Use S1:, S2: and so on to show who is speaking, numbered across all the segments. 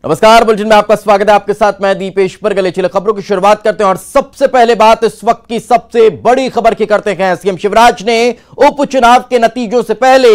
S1: नमस्कार, बुलेटिन में आपका स्वागत है। आपके साथ मैं दीपेश परगले। चलिए खबरों की शुरुआत करते हैं और सबसे पहले बात इस वक्त की सबसे बड़ी खबर की करते हैं। सीएम शिवराज ने उपचुनाव के नतीजों से पहले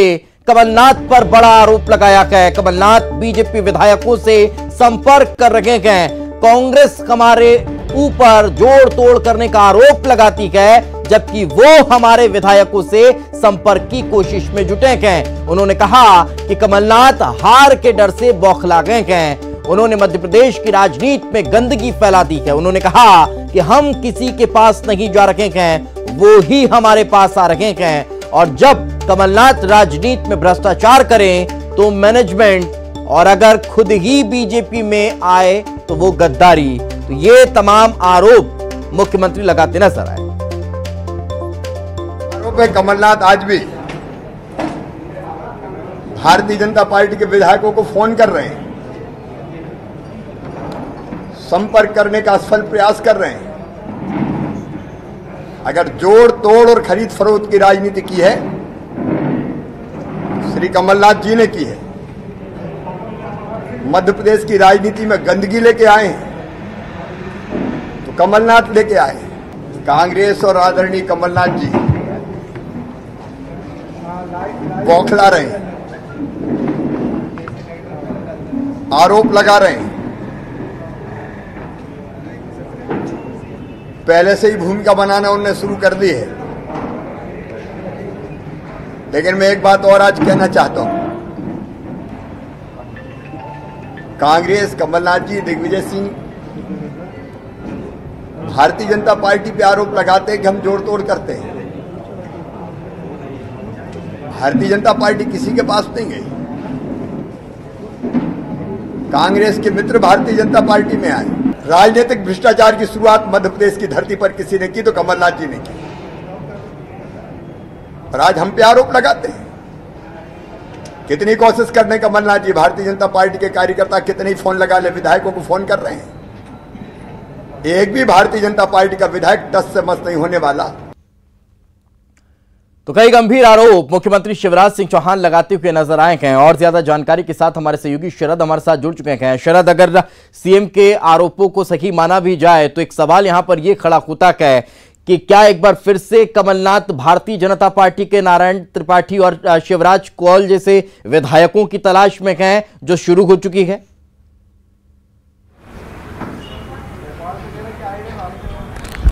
S1: कमलनाथ पर बड़ा आरोप लगाया है। कमलनाथ बीजेपी विधायकों से संपर्क कर रहे हैं। कांग्रेस हमारे ऊपर जोड़ तोड़ करने का आरोप लगाती है, जबकि वो हमारे विधायकों से संपर्क की कोशिश में जुटे हैं। उन्होंने कहा कि कमलनाथ हार के डर से बौखला गए हैं। उन्होंने मध्य प्रदेश की राजनीति में गंदगी फैला दी है। उन्होंने कहा कि हम किसी के पास नहीं जा रहे हैं, वो ही हमारे पास आ रहे हैं। और जब कमलनाथ राजनीति में भ्रष्टाचार करें तो मैनेजमेंट, और अगर खुद ही बीजेपी में आए तो वो गद्दारी। तो ये तमाम आरोप मुख्यमंत्री लगाते नजर आए।
S2: आरोप है कमलनाथ आज भी भारतीय जनता पार्टी के विधायकों को फोन कर रहे हैं, संपर्क करने का असफल प्रयास कर रहे हैं। अगर जोड़ तोड़ और खरीद फरोख्त की राजनीति की है, श्री कमलनाथ जी ने की है। मध्य प्रदेश की राजनीति में गंदगी लेके आए हैं तो कमलनाथ लेके आए। कांग्रेस और आदरणीय कमलनाथ जी बौखला रहे हैं, आरोप लगा रहे हैं। पहले से ही भूमिका बनाना उन्होंने शुरू कर दी है। लेकिन मैं एक बात और आज कहना चाहता हूं। कांग्रेस, कमलनाथ जी, दिग्विजय सिंह भारतीय जनता पार्टी पे आरोप लगाते हैं कि हम जोड़ तोड़ करते हैं। भारतीय जनता पार्टी किसी के पास नहीं गई। कांग्रेस के मित्र भारतीय जनता पार्टी में आए। राजनीतिक भ्रष्टाचार की शुरुआत मध्य प्रदेश की धरती पर किसी ने की तो कमलनाथ जी ने की। और आज हम पे आरोप लगाते हैं। कितनी कोशिश कर रहे हैं कमलनाथ जी, भारतीय जनता पार्टी के कार्यकर्ता कितने ही फोन लगा ले, विधायकों को फोन कर रहे हैं। एक भी भारतीय जनता पार्टी का विधायक टस से मस नहीं होने वाला।
S1: तो कई गंभीर आरोप मुख्यमंत्री शिवराज सिंह चौहान लगाते हुए नजर आए हैं। और ज्यादा जानकारी के साथ हमारे सहयोगी शरद हमारे साथ जुड़ चुके हैं। शरद, अगर सीएम के आरोपों को सही माना भी जाए तो एक सवाल यहां पर यह खड़ा होता है कि क्या एक बार फिर से कमलनाथ भारतीय जनता पार्टी के नारायण त्रिपाठी और शिवराज कौल जैसे विधायकों की तलाश में हैं, जो शुरू हो चुकी है?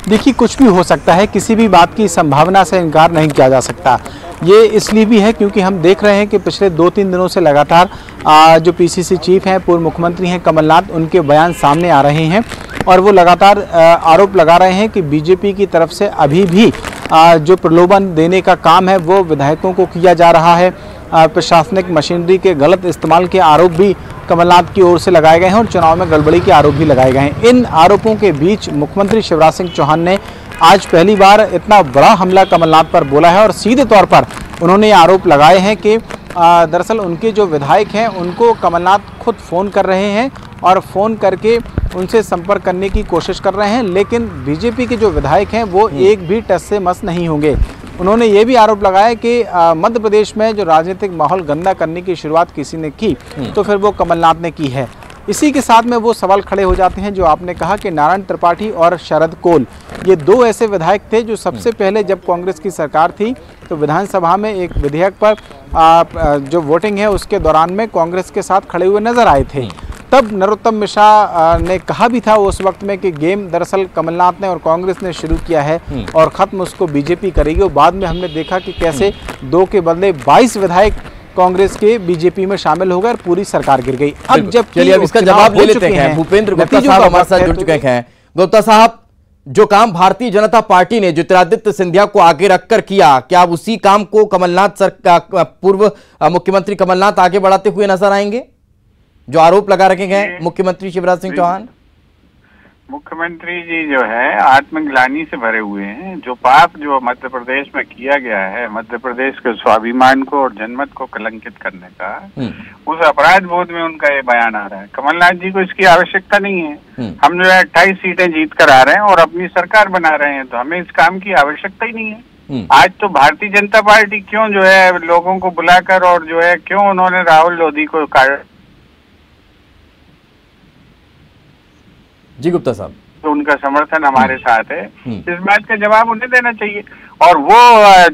S3: देखिए, कुछ भी हो सकता है, किसी भी बात की संभावना से इनकार नहीं किया जा सकता। ये इसलिए भी है क्योंकि हम देख रहे हैं कि पिछले 2-3 दिनों से लगातार जो पीसीसी चीफ हैं, पूर्व मुख्यमंत्री हैं कमलनाथ, उनके बयान सामने आ रहे हैं और वो लगातार आरोप लगा रहे हैं कि बीजेपी की तरफ से अभी भी जो प्रलोभन देने का काम है वो विधायकों को किया जा रहा है। प्रशासनिक मशीनरी के गलत इस्तेमाल के आरोप भी कमलनाथ की ओर से लगाए गए हैं और चुनाव में गड़बड़ी के आरोप भी लगाए गए हैं। इन आरोपों के बीच मुख्यमंत्री शिवराज सिंह चौहान ने आज पहली बार इतना बड़ा हमला कमलनाथ पर बोला है और सीधे तौर पर उन्होंने ये आरोप लगाए हैं कि दरअसल उनके जो विधायक हैं उनको कमलनाथ खुद फ़ोन कर रहे हैं और फ़ोन करके उनसे संपर्क करने की कोशिश कर रहे हैं, लेकिन बीजेपी के जो विधायक हैं वो एक भी टस से मस नहीं होंगे। उन्होंने ये भी आरोप लगाया कि मध्य प्रदेश में जो राजनीतिक माहौल गंदा करने की शुरुआत किसी ने की तो फिर वो कमलनाथ ने की है। इसी के साथ में वो सवाल खड़े हो जाते हैं जो आपने कहा कि नारायण त्रिपाठी और शरद कौल, ये दो ऐसे विधायक थे जो सबसे पहले जब कांग्रेस की सरकार थी तो विधानसभा में एक विधेयक पर जो वोटिंग है उसके दौरान में कांग्रेस के साथ खड़े हुए नजर आए थे। तब नरोत्तम मिश्रा ने कहा भी था उस वक्त में कि गेम दरअसल कमलनाथ ने और कांग्रेस ने शुरू किया है और ख़त्म उसको बीजेपी करेगी। और बाद में हमने देखा कि कैसे 2 के बदले 22 विधायक कांग्रेस के बीजेपी में शामिल हो गए और पूरी सरकार गिर गई। अब जब
S1: चलिए अब इसका जवाब ले लेते हैं। भूपेंद्र गुप्ता साहब हमारे साथ जुड़ चुके हैं। गुप्ता साहब, जो काम भारतीय जनता पार्टी ने ज्योतिरादित्य सिंधिया को आगे रखकर किया, क्या अब उसी काम को कमलनाथ पूर्व मुख्यमंत्री कमलनाथ आगे बढ़ाते हुए नजर आएंगे, जो आरोप लगा रखे गए मुख्यमंत्री शिवराज सिंह चौहान?
S4: मुख्यमंत्री जी जो है आत्मग्लानि से भरे हुए हैं। जो पाप जो मध्य प्रदेश में किया गया है, मध्य प्रदेश के स्वाभिमान को और जनमत को कलंकित करने का, उस अपराध बोध में उनका ये बयान आ रहा है। कमलनाथ जी को इसकी आवश्यकता नहीं है। हम जो है 28 सीटें जीत कर आ रहे हैं और अपनी सरकार बना रहे हैं, तो हमें इस काम की आवश्यकता ही नहीं है। आज तो भारतीय जनता पार्टी क्यों जो है लोगों को बुलाकर और जो है क्यों उन्होंने राहुल लोधी को
S1: जी गुप्ता साहब,
S4: तो उनका समर्थन हमारे साथ है, इस बात का जवाब उन्हें देना चाहिए। और वो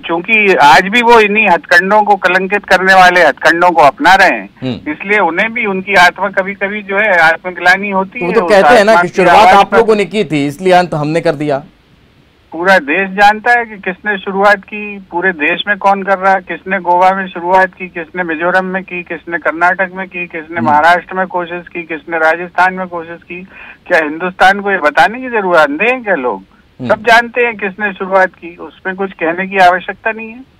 S4: चूंकि आज भी वो इन्हीं हथकंडों को कलंकित करने वाले हथकंडों को अपना रहे हैं, इसलिए उन्हें भी उनकी आत्मा कभी कभी जो है आत्मग्लानि होती है।
S1: वो तो कहते हैं ना कि शुरुआत आप लोगों ने की थी, इसलिए अंत हमने कर दिया।
S4: पूरा देश जानता है कि किसने शुरुआत की, पूरे देश में कौन कर रहा है, किसने गोवा में शुरुआत की, किसने मिजोरम में की, किसने कर्नाटक में की, किसने महाराष्ट्र में कोशिश की, किसने राजस्थान में कोशिश की। क्या हिंदुस्तान को ये बताने की जरूरत अंधे हैं क्या लोग? सब जानते हैं किसने शुरुआत की, उसमें कुछ कहने की आवश्यकता नहीं है।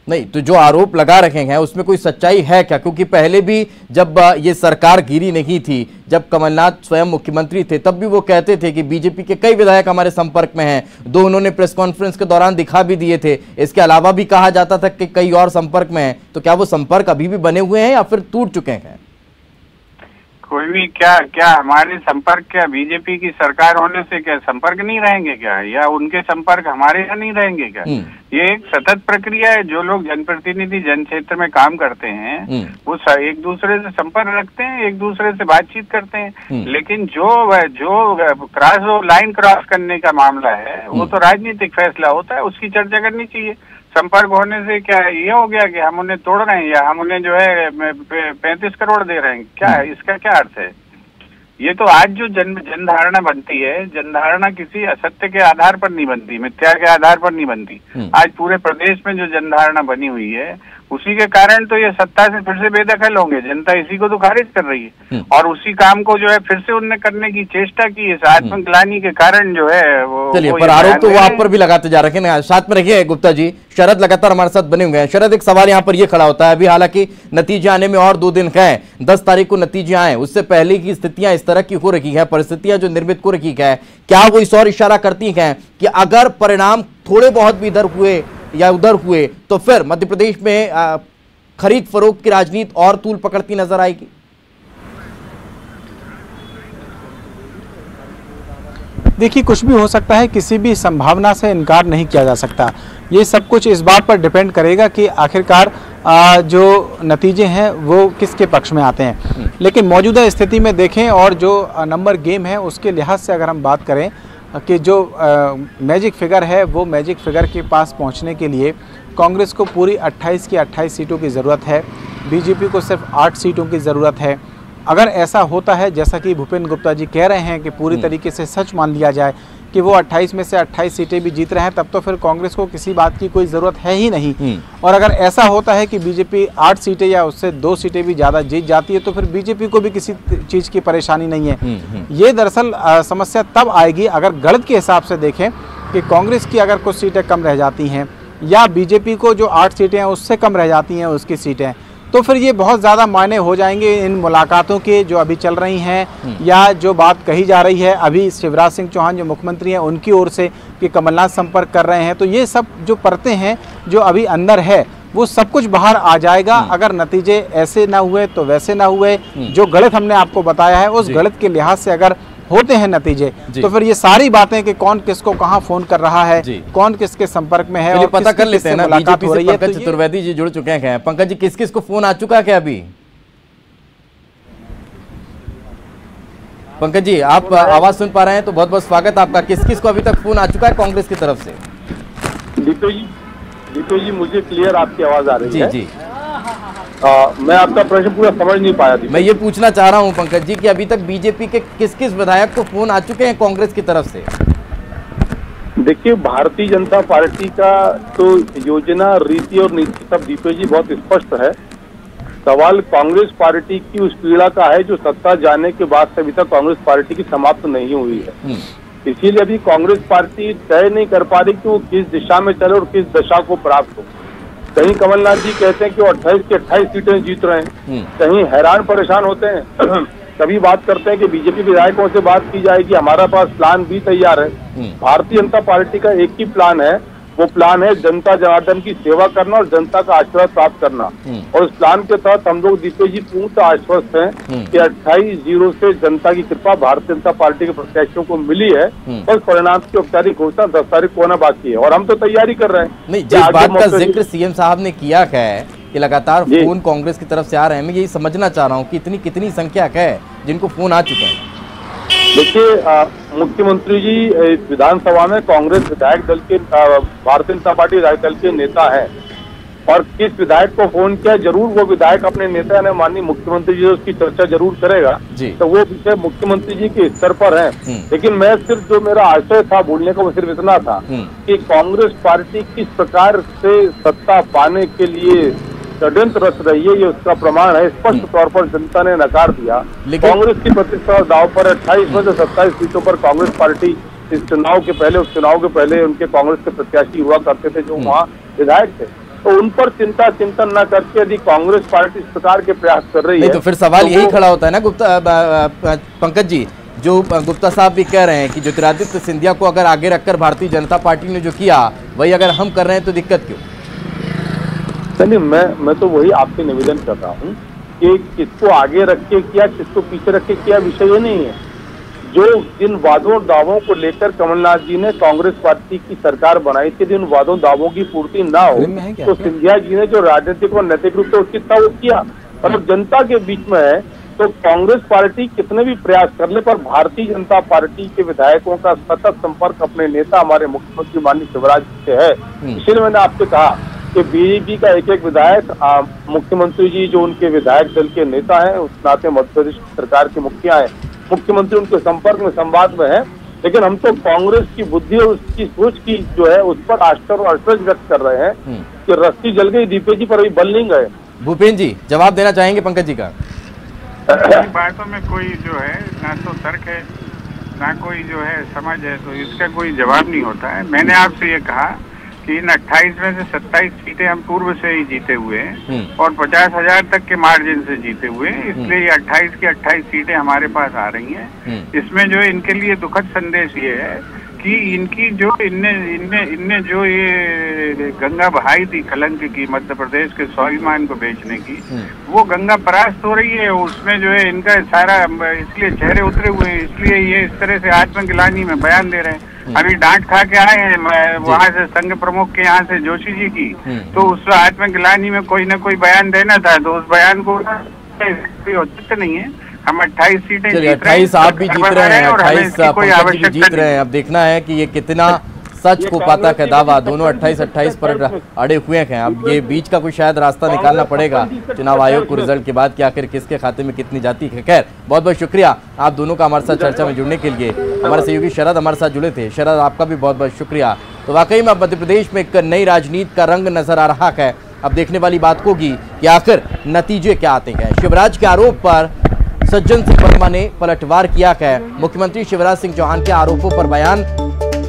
S1: नहीं तो जो आरोप लगा रखे हैं उसमें कोई सच्चाई है क्या? क्योंकि पहले भी जब ये सरकार गिरी नहीं थी, जब कमलनाथ स्वयं मुख्यमंत्री थे, तब भी वो कहते थे कि बीजेपी के कई विधायक हमारे संपर्क में हैं। 2 उन्होंने प्रेस कॉन्फ्रेंस के दौरान दिखा भी दिए थे। इसके अलावा भी कहा जाता था कि कई और संपर्क में हैं। तो क्या वो संपर्क अभी भी बने हुए हैं या फिर टूट चुके हैं?
S4: कोई भी क्या हमारे संपर्क, क्या बीजेपी की सरकार होने से क्या संपर्क नहीं रहेंगे क्या, या उनके संपर्क हमारे यहाँ नहीं रहेंगे क्या? ये एक सतत प्रक्रिया है। जो लोग जनप्रतिनिधि जन क्षेत्र में काम करते हैं वो एक दूसरे से संपर्क रखते हैं, एक दूसरे से बातचीत करते हैं। लेकिन जो लाइन क्रॉस करने का मामला है वो तो राजनीतिक फैसला होता है, उसकी चर्चा करनी चाहिए। संपर्क होने से क्या ये हो गया कि हम उन्हें तोड़ रहे हैं या हम उन्हें जो है 35 करोड़ दे रहे हैं? क्या इसका क्या अर्थ है? ये तो आज जो जनधारणा बनती है, जनधारणा किसी असत्य के आधार पर नहीं बनती, मिथ्या के आधार पर नहीं बनती। आज पूरे प्रदेश में जो जनधारणा बनी हुई है उसी के कारण तो ये सत्ता से फिर से बेदखल होंगे। जनता इसी को तो खारिज कर रही है और उसी काम को जो है फिर से उनने करने की चेष्टा की। इस आत्मग्लानि के कारण जो है वो
S1: चलिए, पर आरोप तो वो आप पर भी लगाते जा रहे हैं। साथ में रखिए गुप्ता जी, शरद लगातार हमारे साथ बने हुए हैं। शरद, एक सवाल यहाँ पर ये खड़ा होता है, अभी हालांकि नतीजे आने में और 2 दिन हैं, 10 तारीख को नतीजे आए, उससे पहले की स्थितियां इस तरह की हो रखी है, परिस्थितियां जो निर्मित हो रखी है, क्या वो इस और इशारा करती हैं कि अगर परिणाम थोड़े बहुत भी इधर हुए या उधर हुए तो फिर मध्य प्रदेश में खरीद फरोख्त की राजनीति और तूल पकड़ती नजर आएगी?
S3: देखिए, कुछ भी हो सकता है, किसी भी संभावना से इनकार नहीं किया जा सकता। ये सब कुछ इस बात पर डिपेंड करेगा कि आखिरकार जो नतीजे हैं वो किसके पक्ष में आते हैं। लेकिन मौजूदा स्थिति में देखें और जो नंबर गेम है उसके लिहाज से अगर हम बात करें कि जो मैजिक फिगर है, वो मैजिक फिगर के पास पहुंचने के लिए कांग्रेस को पूरी 28 की 28 सीटों की ज़रूरत है, बीजेपी को सिर्फ 8 सीटों की ज़रूरत है। अगर ऐसा होता है जैसा कि भूपेंद्र गुप्ता जी कह रहे हैं कि पूरी तरीके से सच मान लिया जाए कि वो 28 में से 28 सीटें भी जीत रहे हैं, तब तो फिर कांग्रेस को किसी बात की कोई ज़रूरत है ही नहीं। और अगर ऐसा होता है कि बीजेपी 8 सीटें या उससे 2 सीटें भी ज़्यादा जीत जाती है तो फिर बीजेपी को भी किसी चीज़ की परेशानी नहीं है। ये दरअसल समस्या तब आएगी अगर गणित के हिसाब से देखें कि कांग्रेस की अगर कुछ सीटें कम रह जाती हैं या बीजेपी को जो 8 सीटें हैं उससे कम रह जाती हैं उसकी सीटें, तो फिर ये बहुत ज़्यादा मायने हो जाएंगे इन मुलाकातों के जो अभी चल रही हैं या जो बात कही जा रही है अभी शिवराज सिंह चौहान जो मुख्यमंत्री हैं उनकी ओर से कि कमलनाथ संपर्क कर रहे हैं। तो ये सब जो परतें हैं जो अभी अंदर है वो सब कुछ बाहर आ जाएगा अगर नतीजे ऐसे ना हुए तो वैसे ना हुए। जो गणित हमने आपको बताया है उस गणित के लिहाज से अगर होते हैं नतीजे तो फिर ये सारी बातें कि कौन किसको कहां फोन कर रहा है, कौन किसके संपर्क में है, और
S1: पता कर लेते हैं ना। बीजेपी से पंकज चतुर्वेदी जी जुड़ चुके हैं। पंकज जी, किस किस को फोन आ चुका है क्या अभी? पंकज जी, आप आवाज सुन पा रहे हैं तो बहुत बहुत स्वागत आपका। किस किस को अभी तक फोन आ चुका है कांग्रेस की तरफ से?
S5: दीपू जी मुझे क्लियर आपकी आवाज आ रही है?
S1: जी।
S5: मैं आपका प्रश्न पूरा समझ नहीं पाया।
S1: मैं ये पूछना चाह रहा हूं पंकज जी कि अभी तक बीजेपी के किस किस विधायक को फोन आ चुके हैं कांग्रेस की तरफ से?
S5: देखिए, भारतीय जनता पार्टी का तो योजना, रीति और नीति सब दीपू जी बहुत स्पष्ट है। सवाल कांग्रेस पार्टी की उस पीड़ा का है जो सत्ता जाने के बाद से अभी तक कांग्रेस पार्टी की समाप्त नहीं हुई है। इसीलिए अभी कांग्रेस पार्टी तय नहीं कर पा रही कि वो किस दिशा में चले और किस दशा को प्राप्त हो। कहीं कमलनाथ जी कहते हैं कि वो 28 की 28 सीटें जीत रहे हैं, कहीं हैरान परेशान होते हैं। कभी बात करते हैं कि बीजेपी विधायकों से बात की जाएगी, हमारा पास प्लान भी तैयार है। भारतीय जनता पार्टी का एक ही प्लान है, वो प्लान है जनता जनार्दन की सेवा करना और जनता का आशीर्वाद प्राप्त करना। और उस प्लान के तहत हम लोग दीपक जी पूर्ण आश्वस्त हैं कि 28-0 से जनता की कृपा भारतीय जनता पार्टी के प्रत्याशियों को मिली है। बस परिणाम की औपचारिक घोषणा 10 तारीख को होना बाकी है और हम तो तैयारी कर रहे हैं।
S1: नहीं, जिस बात का जिक्र सीएम साहब ने किया है कि लगातार फोन कांग्रेस की तरफ से आ रहे हैं, मैं यही समझना चाह रहा हूँ कि इतनी कितनी संख्या है जिनको फोन आ चुके हैं?
S5: देखिए मुख्यमंत्री जी विधानसभा में कांग्रेस विधायक दल के भारतीय जनता पार्टी विधायक दल के नेता हैं और किस विधायक को फोन किया, जरूर वो विधायक अपने नेता ने माननीय मुख्यमंत्री जी उसकी चर्चा जरूर करेगा, तो वो विषय मुख्यमंत्री जी के स्तर पर है। लेकिन मैं सिर्फ जो मेरा आशय था बोलने का वो सिर्फ इतना था कि कांग्रेस पार्टी किस प्रकार से सत्ता पाने के लिए षड्यंत्र रच रही है, ये उसका प्रमाण है। स्पष्ट तौर पर जनता ने नकार दिया। कांग्रेस की प्रतिष्ठा दांव पर 28 में से 27 सीटों पर कांग्रेस पार्टी इस चुनाव के पहले, उपचुनाव के पहले उनके कांग्रेस के प्रत्याशी हुआ करते थे जो वहाँ विधायक थे, तो उन पर चिंतन न करके यदि कांग्रेस पार्टी इस प्रकार के प्रयास कर रही है
S1: तो फिर सवाल यही खड़ा होता है ना गुप्ता पंकज जी, जो गुप्ता साहब भी कह रहे हैं कि ज्योतिरादित्य सिंधिया को अगर आगे रखकर भारतीय जनता पार्टी ने जो किया वही अगर हम कर रहे हैं तो दिक्कत क्यों?
S5: नहीं, मैं तो वही आपसे निवेदन कर रहा हूँ कि किसको आगे रख के किया, किसको पीछे रख के किया, विषय ये नहीं है। जो जिन वादों और दावों को लेकर कमलनाथ जी ने कांग्रेस पार्टी की सरकार बनाई थी, जिन वादों दावों की पूर्ति ना हो तो सिंधिया जी ने जो राजनीतिक और नैतिक रूप से उसकी वो किया, और जनता के बीच में है तो कांग्रेस पार्टी कितने भी प्रयास करने पर भारतीय जनता पार्टी के विधायकों का सतत संपर्क अपने नेता हमारे मुख्यमंत्री माननीय शिवराज जी से है। इसलिए मैंने आपसे कहा कि बीजेपी का एक एक विधायक मुख्यमंत्री जी जो उनके विधायक दल के नेता हैं, उस नाते मध्य प्रदेश सरकार के मुखिया हैं, मुख्यमंत्री उनके संपर्क में, संवाद में है। लेकिन हम तो कांग्रेस की बुद्धि और उसकी सोच की जो है उस पर आश्चर्य और अचरज व्यक्त कर रहे हैं कि रस्सी जल गई, दीपे जी पर अभी बल नहीं गए।
S1: भूपेन्द्र जी जवाब देना चाहेंगे पंकज जी का?
S4: बातों में कोई जो है ना तो तर्क है ना कोई जो है समझ है, तो इसका कोई जवाब नहीं होता है। मैंने आपसे ये कहा कि इन 28 में से 27 सीटें हम पूर्व से ही जीते हुए हैं और 50,000 तक के मार्जिन से जीते हुए हैं, इसलिए ये 28 की 28 सीटें हमारे पास आ रही हैं। इसमें जो इनके लिए दुखद संदेश ये है कि इनकी जो इनने जो ये गंगा बहाई थी कलंक की, मध्य प्रदेश के स्वाभिमान को बेचने की, वो गंगा परास्त हो रही है। उसमें जो है इनका सारा इसलिए चेहरे उतरे हुए हैं, इसलिए ये इस तरह से आत्मग्लानि में बयान दे रहे हैं। अभी डांट खा के आए हैं वहाँ से संघ प्रमुख के यहाँ से जोशी जी की, तो उस आत्मग्लानि में कोई न कोई बयान देना था, तो उस बयान को औचित्य नहीं है। हम 28 सीटें जीत रहे हैं,
S1: 28 आप भी जीत रहे हैं, 28 पंकज जी जीत रहे हैं। अब देखना है कि ये कितना सच को पाता है दावा, दोनों 28 पर अड़े हुए हैं। अब ये बीच का कोई शायद रास्ता निकालना पड़ेगा चुनाव आयोग को रिजल्ट के बाद कि आखिर किसके खाते में कितनी जाती है। खैर बहुत बहुत शुक्रिया आप दोनों का हमारे साथ चर्चा में जुड़ने के लिए। हमारे सहयोगी शरद हमारे साथ जुड़े थे। शरद आपका भी बहुत बहुत शुक्रिया। तो वाकई में अब मध्य प्रदेश में एक नई राजनीति का रंग नजर आ रहा है। अब देखने वाली बात होगी कि आखिर नतीजे क्या आते हैं। शिवराज के आरोप पर सज्जन सिंह वर्मा ने पलटवार किया है। मुख्यमंत्री शिवराज सिंह चौहान के आरोपों पर बयान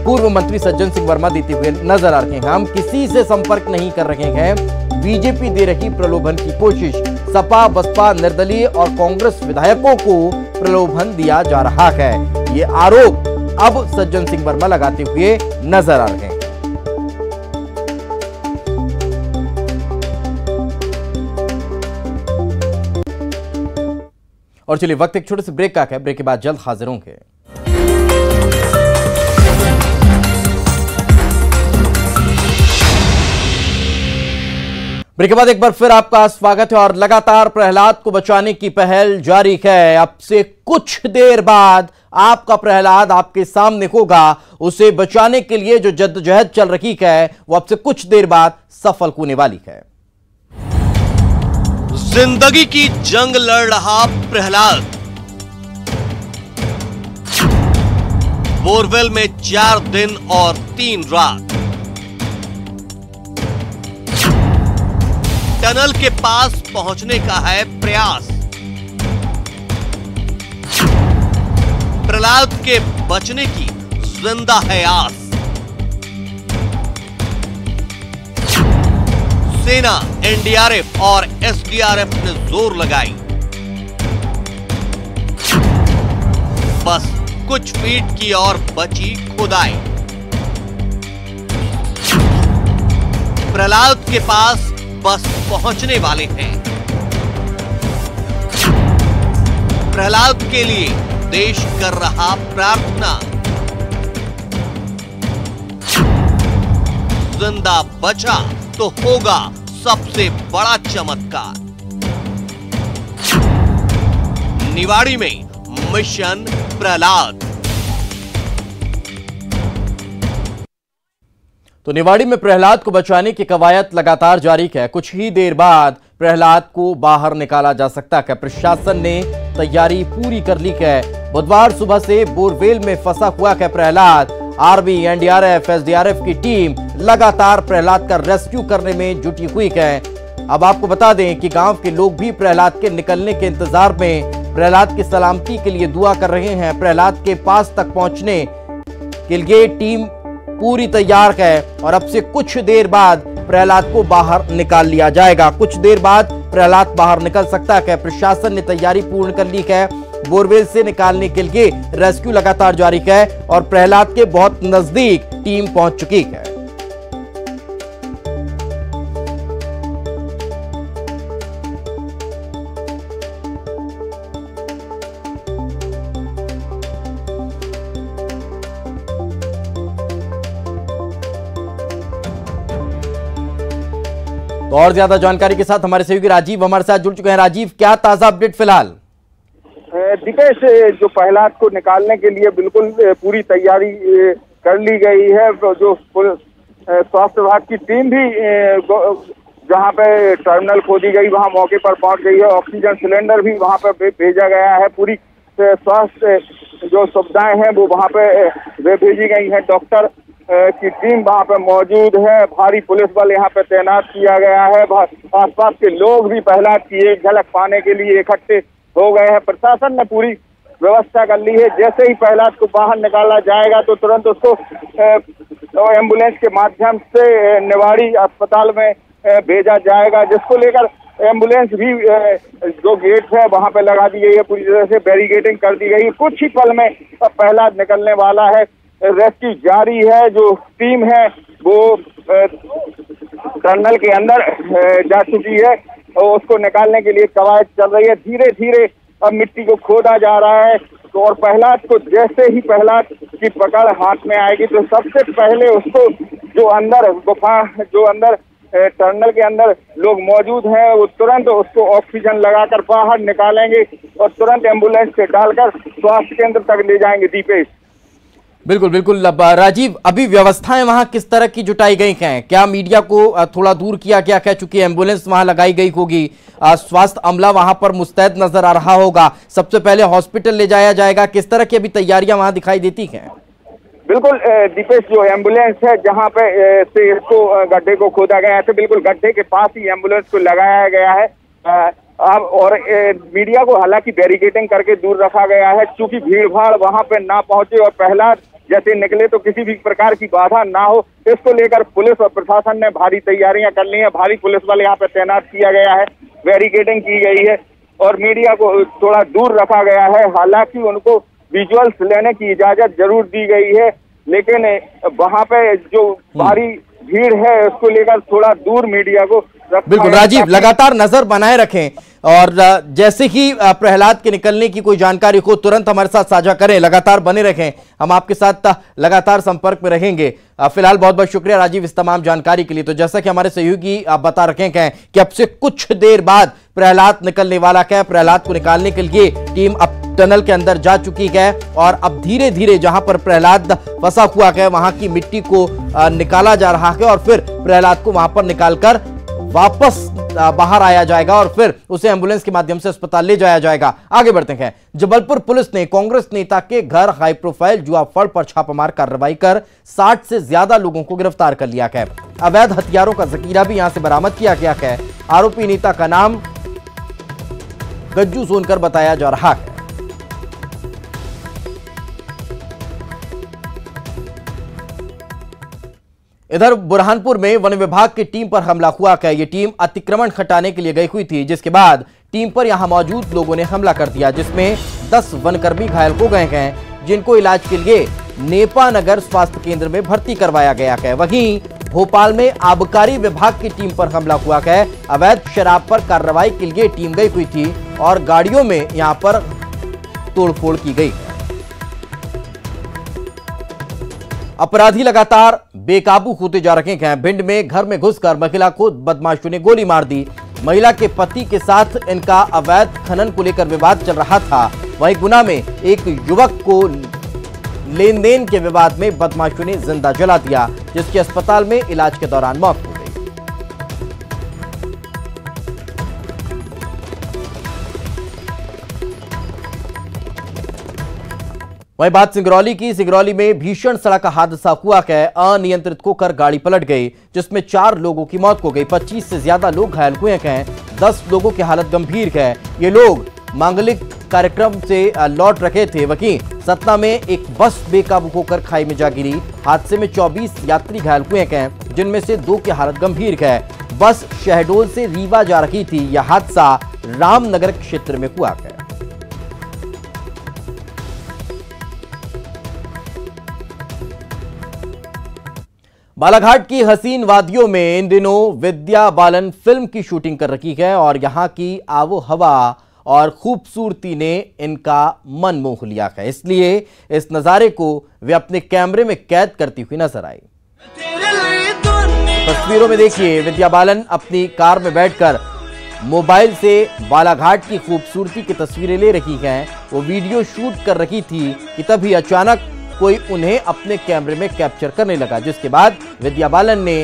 S1: पूर्व मंत्री सज्जन सिंह वर्मा देते हुए नजर आ रहे हैं। हम किसी से संपर्क नहीं कर रहे हैं, बीजेपी दे रही प्रलोभन की कोशिश। सपा, बसपा, निर्दलीय और कांग्रेस विधायकों को प्रलोभन दिया जा रहा है। ये आरोप अब सज्जन सिंह वर्मा लगाते हुए नजर आ रहे हैं। और चलिए वक्त एक छोटे से ब्रेक का है। ब्रेक के बाद जल्द हाजिर होंगे। ब्रेक के बाद एक बार फिर आपका स्वागत है। और लगातार प्रहलाद को बचाने की पहल जारी है। अब से कुछ देर बाद आपका प्रहलाद आपके सामने होगा। उसे बचाने के लिए जो जद्दोजहद चल रही है वो अब से कुछ देर बाद सफल होने वाली है।
S6: जिंदगी की जंग लड़ रहा प्रहलाद, बोरवेल में 4 दिन और 3 रात, टनल के पास पहुंचने का है प्रयास। प्रहलाद के बचने की जिंदा है आस। सेना, एनडीआरएफ और एसडीआरएफ ने जोर लगाई। बस कुछ फीट की और बची खुदाई। प्रहलाद के पास बस पहुंचने वाले हैं। प्रहलाद के लिए देश कर रहा प्रार्थना। जिंदा बचा तो होगा सबसे बड़ा चमत्कार। निवाड़ी में मिशन प्रहलाद।
S1: तो निवाड़ी में प्रहलाद को बचाने की कवायद लगातार जारी है। कुछ ही देर बाद प्रहलाद को बाहर निकाला जा सकता है। प्रशासन ने तैयारी पूरी कर ली है। बुधवार सुबह से बोरवेल में फंसा हुआ है प्रहलाद। आर्मी, एनडीआरएफ, एसडीआरएफ की टीम लगातार प्रहलाद का रेस्क्यू करने में जुटी हुई है। अब आपको बता दें कि गांव के लोग भी प्रहलाद के निकलने के इंतजार में प्रहलाद की सलामती के लिए दुआ कर रहे हैं। प्रहलाद के पास तक पहुंचने के लिए टीम पूरी तैयार है और अब से कुछ देर बाद प्रहलाद को बाहर निकाल लिया जाएगा। कुछ देर बाद प्रहलाद बाहर निकल सकता है। प्रशासन ने तैयारी पूर्ण कर ली है। बोरवेल से निकालने के लिए रेस्क्यू लगातार जारी है और प्रहलाद के बहुत नजदीक टीम पहुंच चुकी है। तो और ज्यादा जानकारी के साथ हमारे सहयोगी राजीव हमारे साथ जुड़ चुके हैं। राजीव, क्या ताजा अपडेट फिलहाल?
S5: दीपेश, जो प्रहलाद को निकालने के लिए बिल्कुल पूरी तैयारी कर ली गई है। जो स्वास्थ्य विभाग की टीम भी जहां पे टर्मिनल खोदी गई वहां मौके पर पहुंच गई है। ऑक्सीजन सिलेंडर भी वहां पर भेजा गया है। पूरी स्वास्थ्य जो सुविधाएं हैं वो वहां पे वे भेजी गई हैं। डॉक्टर की टीम वहां पे मौजूद है। भारी पुलिस बल यहाँ पे तैनात किया गया है। आसपास के लोग भी प्रहलाद की एक झलक पाने के लिए इकट्ठे हो गए हैं। प्रशासन ने पूरी व्यवस्था कर ली है। जैसे ही प्रहलाद को बाहर निकाला जाएगा तो तुरंत उसको एम्बुलेंस के माध्यम से निवाड़ी अस्पताल में भेजा जाएगा, जिसको लेकर एम्बुलेंस भी जो गेट है वहां पे लगा दी गई है। पूरी तरह से बैरिकेडिंग कर दी गई है। कुछ ही पल में प्रहलाद निकलने वाला है। रेस्क्यू जारी है। जो टीम है वो टनल के अंदर जा चुकी है और उसको निकालने के लिए कवायद चल रही है। धीरे धीरे अब मिट्टी को खोदा जा रहा है। तो और प्रहलाद को जैसे ही प्रहलाद की पकड़ हाथ में आएगी तो सबसे पहले उसको जो अंदर गुफा, जो अंदर टनल के अंदर लोग मौजूद हैं, वो तुरंत उसको ऑक्सीजन लगाकर बाहर निकालेंगे और तुरंत एम्बुलेंस से डालकर स्वास्थ्य केंद्र तक ले जाएंगे। दीपेश,
S1: बिल्कुल बिल्कुल। राजीव, अभी व्यवस्थाएं वहां किस तरह की जुटाई गई हैं? क्या मीडिया को थोड़ा दूर किया गया है? चूंकि एम्बुलेंस वहां लगाई गई होगी, स्वास्थ्य अमला वहां पर मुस्तैद नजर आ रहा होगा। सबसे पहले हॉस्पिटल ले जाया जाएगा। किस तरह की अभी तैयारियां वहां दिखाई देती हैं?
S5: बिल्कुल दीपेश, जो एम्बुलेंस है जहां पे से इसको गड्ढे को खोदा गया है, तो बिल्कुल गड्ढे के पास ही एम्बुलेंस को लगाया गया है। और मीडिया को हालांकि बैरिकेडिंग करके दूर रखा गया है, क्योंकि भीड़ भाड़ वहां पे ना पहुंचे और प्रहलाद जैसे निकले तो किसी भी प्रकार की बाधा ना हो। इसको लेकर पुलिस और प्रशासन ने भारी तैयारियां कर ली हैं। भारी पुलिस बल यहाँ पे तैनात किया गया है। बैरिकेडिंग की गई है और मीडिया को थोड़ा दूर रखा गया है। हालांकि उनको विजुअल्स लेने की इजाजत जरूर दी गई है, लेकिन वहां पे जो भारी भीड़ है उसको लेकर थोड़ा दूर मीडिया को
S1: बिल्कुल। राजीव, लगातार नजर बनाए रखें और जैसे ही प्रहलाद के निकलने की कोई जानकारी हो तुरंत हमारे साथ साझा करें। लगातार बने रखें, हम आपके साथ लगातार संपर्क में रहेंगे। फिलहाल बहुत बहुत शुक्रिया राजीव इस तमाम जानकारी के लिए। तो जैसा कि हमारे सहयोगी बता रखे हैं कि अब से कुछ देर बाद प्रहलाद निकलने वाला है। प्रहलाद को निकालने के लिए टीम अब टनल के अंदर जा चुकी है और अब धीरे धीरे जहां पर प्रहलाद फंसा हुआ है वहां की मिट्टी को निकाला जा रहा है और फिर प्रहलाद को वहां पर निकालकर वापस बाहर आया जाएगा और फिर उसे एम्बुलेंस के माध्यम से अस्पताल ले जाया जाएगा। आगे बढ़ते हैं। जबलपुर पुलिस ने कांग्रेस नेता के घर हाई प्रोफाइल जुआ फड़ पर छापामार कार्रवाई कर 60 से ज्यादा लोगों को गिरफ्तार कर लिया है। अवैध हथियारों का जखीरा भी यहां से बरामद किया गया है। आरोपी नेता का नाम गज्जू सोनकर बताया जा रहा है। इधर बुरहानपुर में वन विभाग की टीम पर हमला हुआ है। ये टीम अतिक्रमण हटाने के लिए गई हुई थी, जिसके बाद टीम पर यहां मौजूद लोगों ने हमला कर दिया, जिसमें 10 वनकर्मी घायल हो गए हैं, जिनको इलाज के लिए नेपा नगर स्वास्थ्य केंद्र में भर्ती करवाया गया है। वहीं भोपाल में आबकारी विभाग की टीम पर हमला हुआ है। अवैध शराब पर कार्रवाई के लिए टीम गई हुई थी और गाड़ियों में यहां पर तोड़फोड़ की गई। अपराधी लगातार बेकाबू होते जा रहे हैं। भिंड में घर में घुसकर महिला को बदमाशों ने गोली मार दी। महिला के पति के साथ इनका अवैध खनन को लेकर विवाद चल रहा था। वहीं गुना में एक युवक को लेन देन के विवाद में बदमाशों ने जिंदा जला दिया, जिसकी अस्पताल में इलाज के दौरान मौत हो गई। वहीं बात सिंगरौली की। सिंगरौली में भीषण सड़क हादसा हुआ है। अनियंत्रित होकर गाड़ी पलट गई, जिसमें 4 लोगों की मौत हो गई। 25 से ज्यादा लोग घायल हुए हैं। 10 लोगों की हालत गंभीर है। ये लोग मांगलिक कार्यक्रम से लौट रहे थे। वहीं सतना में एक बस बेकाबू होकर खाई में जा गिरी। हादसे में 24 यात्री घायल हुए हैं, जिनमें से 2 की हालत गंभीर है। बस शहडोल से रीवा जा रही थी। यह हादसा रामनगर क्षेत्र में हुआ है। बालाघाट की हसीन वादियों में इन दिनों विद्या बालन फिल्म की शूटिंग कर रही है और यहां की आबो हवा और खूबसूरती ने इनका मन मोह लिया है। इसलिए इस नजारे को वे अपने कैमरे में कैद करती हुई नजर आई। तस्वीरों में देखिए, विद्या बालन अपनी कार में बैठकर मोबाइल से बालाघाट की खूबसूरती की तस्वीरें ले रही हैं। वो वीडियो शूट कर रही थी कि तभी अचानक कोई उन्हें अपने कैमरे में कैप्चर करने लगा, जिसके बाद विद्या बालन ने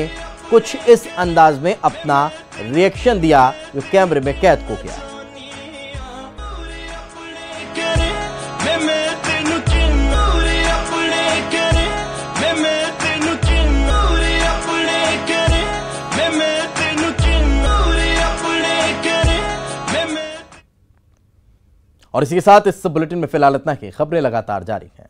S1: कुछ इस अंदाज में अपना रिएक्शन दिया जो कैमरे में कैद हो गया। और इसी के साथ इस बुलेटिन में फिलहाल इतना ही। खबरें लगातार जारी हैं।